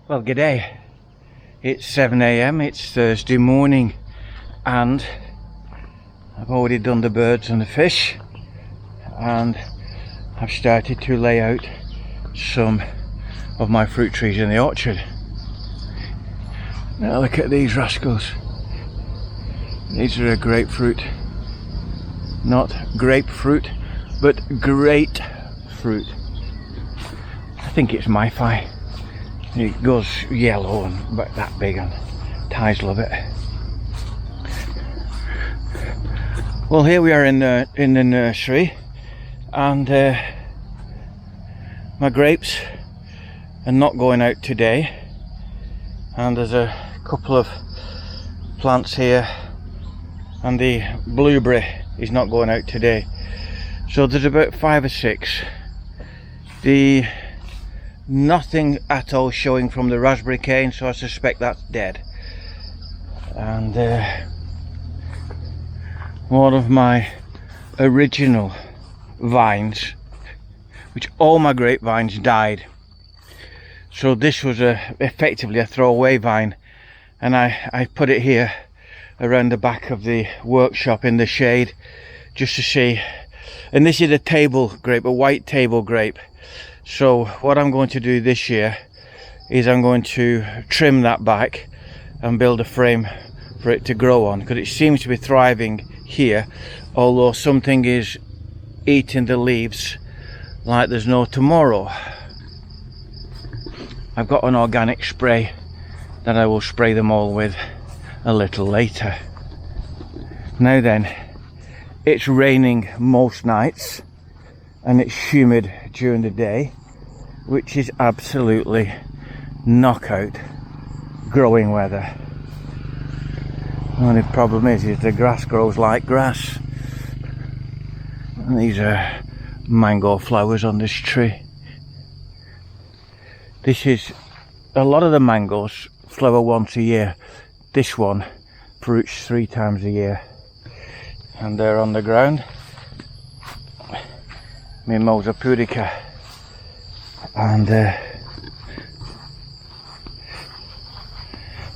Well, g'day. It's 7 AM, it's Thursday morning, and I've already done the birds and the fish, and I've started to lay out some of my fruit trees in the orchard. Now look at these rascals. These are a grapefruit. Not grapefruit, but great fruit. I think it's my-fi. It goes yellow and about that big, and Ties love it. Well, here we are in the nursery, and my grapes are not going out today, and there's a couple of plants here, and the blueberry is not going out today. So there's about 5 or 6. Nothing at all showing from the raspberry cane, so I suspect that's dead. And one of my original vines, which all my grapevines died, so this was effectively a throwaway vine, and I put it here around the back of the workshop in the shade just to see. And this is a table grape, a white table grape. So what I'm going to do this year is I'm going to trim that back and build a frame for it to grow on, because it seems to be thriving here, although something is eating the leaves like there's no tomorrow. I've got an organic spray that I will spray them all with a little later. Now then, it's raining most nights and it's humid during the day, which is absolutely knockout growing weather. The only problem is the grass grows like grass. And these are mango flowers on this tree. This is, a lot of the mangoes flower once a year. This one fruits 3 times a year. And they're on the ground. Mimosa pudica, and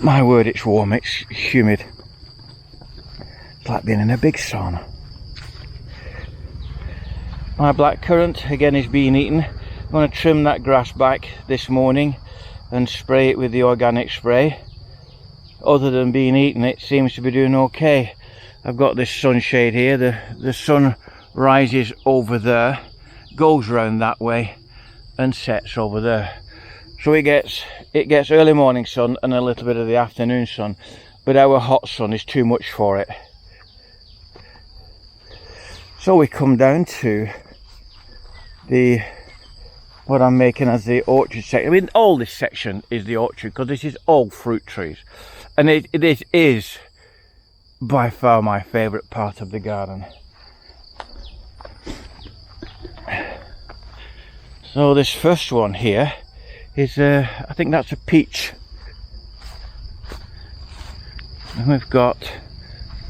my word, it's warm, it's humid. It's like being in a big sauna. My blackcurrant again is being eaten. I'm going to trim that grass back this morning and spray it with the organic spray. Other than being eaten, it seems to be doing okay. I've got this sunshade here. The sun rises over there, goes round that way and sets over there, so it gets early morning sun and a little bit of the afternoon sun, but our hot sun is too much for it. So we come down to what I'm making as the orchard section. I mean, all this section is the orchard, because this is all fruit trees, and it is by far my favourite part of the garden. So this first one here is I think that's a peach, and we've got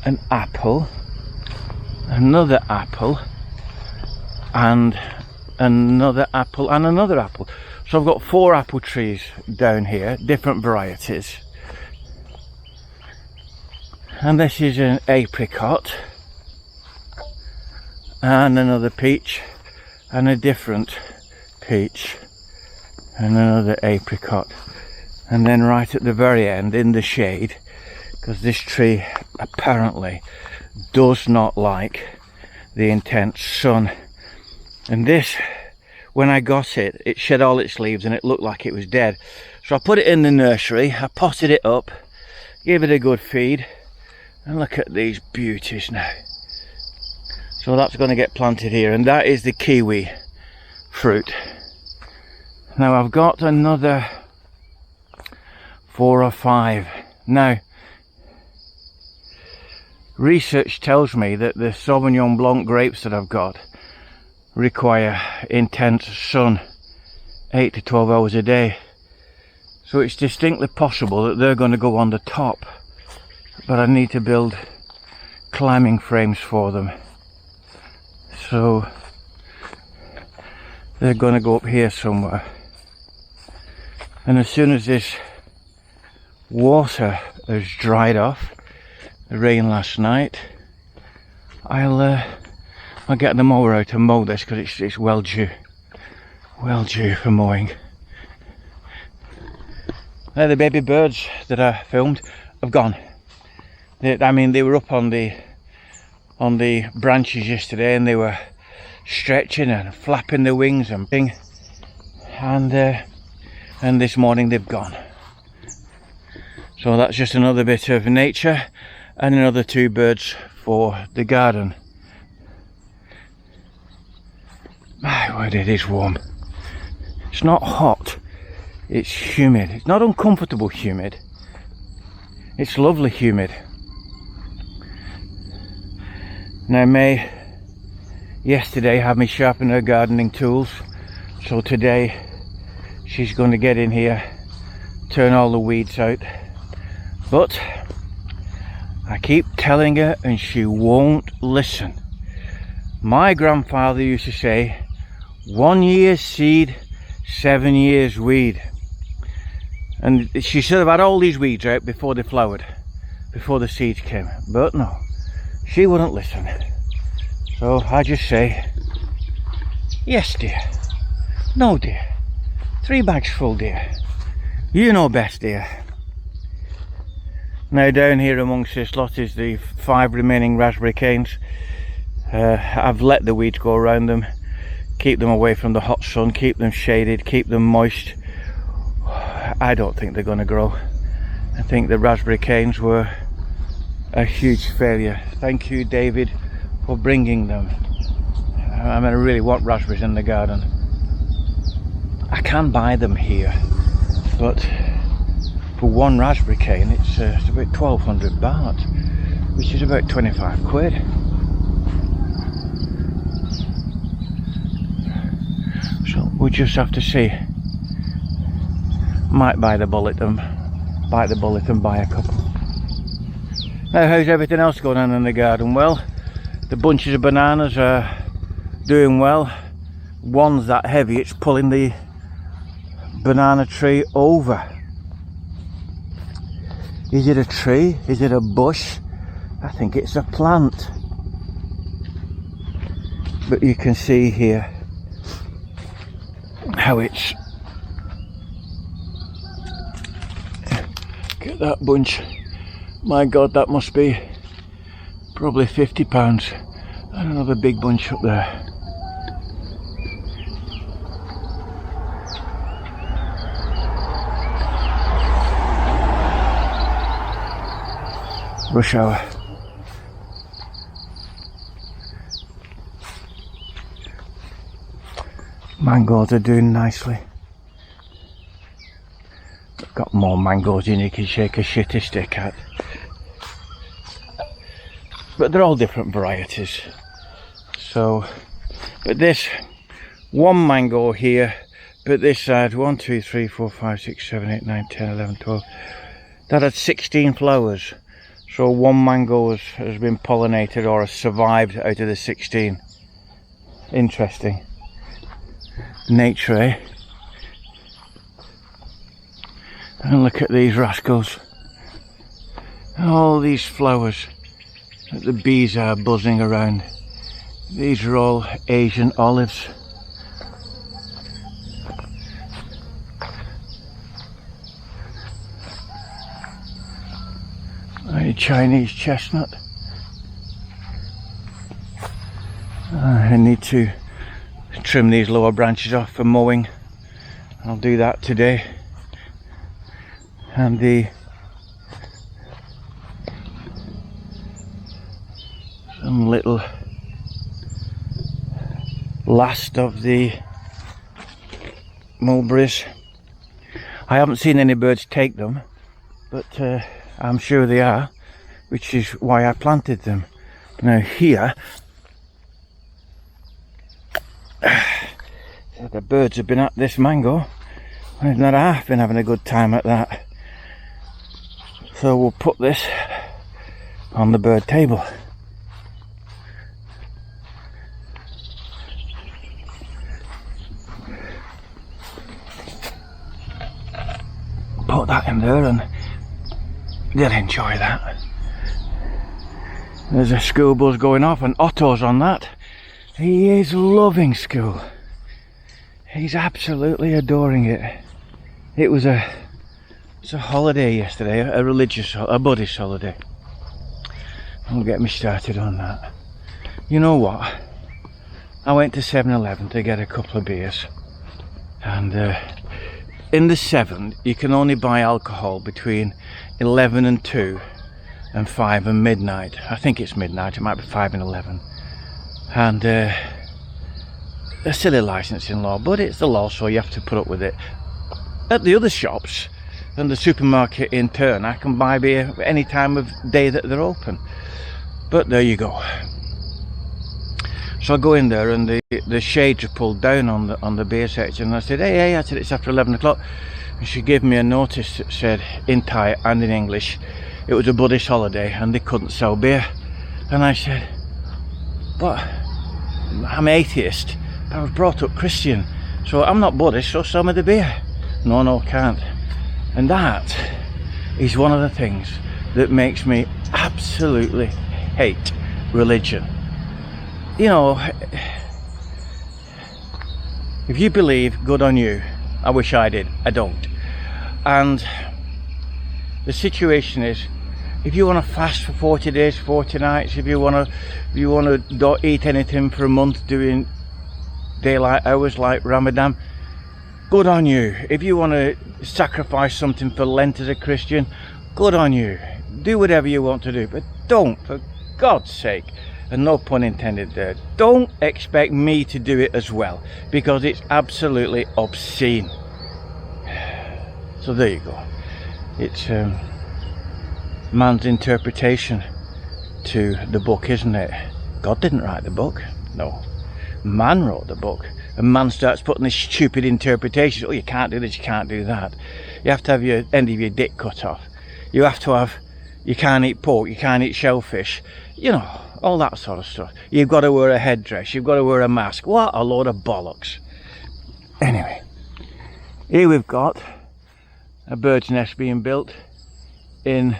an apple, another apple, and another apple, and another apple. So I've got 4 apple trees down here, different varieties. And this is an apricot, and another peach, and a different peach, and another apricot. And then right at the very end in the shade, because this tree apparently does not like the intense sun, and this, when I got it, it shed all its leaves and it looked like it was dead. So I put it in the nursery, I potted it up, gave it a good feed, and look at these beauties now. So that's going to get planted here, and that is the kiwi fruit. Now I've got another 4 or 5. Now research tells me that the Sauvignon Blanc grapes that I've got require intense sun, 8 to 12 hours a day. So it's distinctly possible that they're going to go on the top, but I need to build climbing frames for them. So they're going to go up here somewhere. And as soon as this water has dried off, the rain last night, I'll get the mower out and mow this, because it's well due for mowing. The baby birds that I filmed have gone. They were up on the branches yesterday, and they were stretching and flapping their wings and ping, and this morning they've gone. So that's just another bit of nature and another 2 birds for the garden. My word, it is warm. It's not hot, it's humid. It's not uncomfortable humid, it's lovely humid. Now May yesterday had me sharpen her gardening tools, so today she's going to get in here, turn all the weeds out. But I keep telling her and she won't listen. My grandfather used to say, 1 year's seed, 7 years weed. And she should have had all these weeds out before they flowered, before the seeds came. But no, she wouldn't listen. So I just say, yes dear, no dear, 3 bags full dear, you know best dear. Now down here amongst this lot is the 5 remaining raspberry canes. I've let the weeds go around them, keep them away from the hot sun, keep them shaded, keep them moist. I don't think they're going to grow. I think the raspberry canes were a huge failure. Thank you, David, for bringing them. I really want raspberries in the garden. I can buy them here, but for 1 raspberry cane it's about 1200 baht, which is about 25 quid. So we'll just have to see. Might bite the bullet and buy a couple. Now, how's everything else going on in the garden? Well, the bunches of bananas are doing well. One's that heavy it's pulling the banana tree over. Is it a tree? Is it a bush? I think it's a plant. But you can see here how it's... Get that bunch. My God, that must be probably 50 pounds. And another big bunch up there. Rush hour. Mangoes are doing nicely. I've got more mangoes in you can shake a shitty stick at. But they're all different varieties. So, but this 1 mango here, but this side 1, 2, 3, 4, 5, 6, 7, 8, 9, 10, 11, 12. That had 16 flowers. So 1 mango has been pollinated or has survived out of the 16. Interesting. Nature, eh? And look at these rascals. All these flowers that the bees are buzzing around. These are all Asian olives. A Chinese chestnut. I need to trim these lower branches off for mowing. I'll do that today. And the some little last of the mulberries. I haven't seen any birds take them, but I'm sure they are, which is why I planted them. Now here, the birds have been at this mango, and not half been having a good time at that. So we'll put this on the bird table. put that in there and they'll enjoy that. There's a school bus going off and Otto's on that. He is loving school. He's absolutely adoring it. It's a holiday yesterday, a Buddhist holiday. Don't get me started on that. You know what? I went to 7-Eleven to get a couple of beers, and in the 7 you can only buy alcohol between 11 and 2 and 5 and midnight. I think it's midnight, it might be 5 and 11. And a silly licensing law, but it's the law, so you have to put up with it. At the other shops and the supermarket in turn, I can buy beer any time of day that they're open. But there you go. So I go in there and the shades are pulled down on the beer section, and I said, hey, I said, it's after 11 o'clock. And she gave me a notice that said in Thai and in English it was a Buddhist holiday and they couldn't sell beer. And I said, but I'm atheist, I was brought up Christian, so I'm not Buddhist, so sell me the beer. No, can't. And that is one of the things that makes me absolutely hate religion. You know, if you believe, good on you. I wish I did, I don't. And the situation is, if you want to fast for 40 days, 40 nights, if you want to not eat anything for a month, doing daylight hours like Ramadan, good on you. If you want to sacrifice something for Lent as a Christian, good on you. Do whatever you want to do, but don't, for God's sake, and no pun intended there, don't expect me to do it as well, because it's absolutely obscene. So there you go. It's man's interpretation to the book, isn't it? God didn't write the book, no. Man wrote the book, and man starts putting this stupid interpretation. Oh, you can't do this, you can't do that. You have to have your end of your dick cut off. You have to have, you can't eat pork, you can't eat shellfish, you know, all that sort of stuff. You've got to wear a headdress, you've got to wear a mask. What a load of bollocks. Anyway, here we've got a bird's nest being built in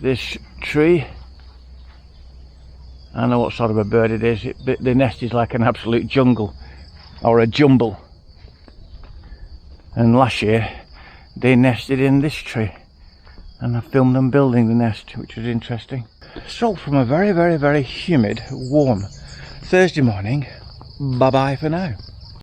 this tree. I know what sort of a bird it is. The nest is like an absolute jungle, or a jumble. And last year they nested in this tree, and I filmed them building the nest, which was interesting. So from a very, very, very humid, warm Thursday morning, bye bye for now.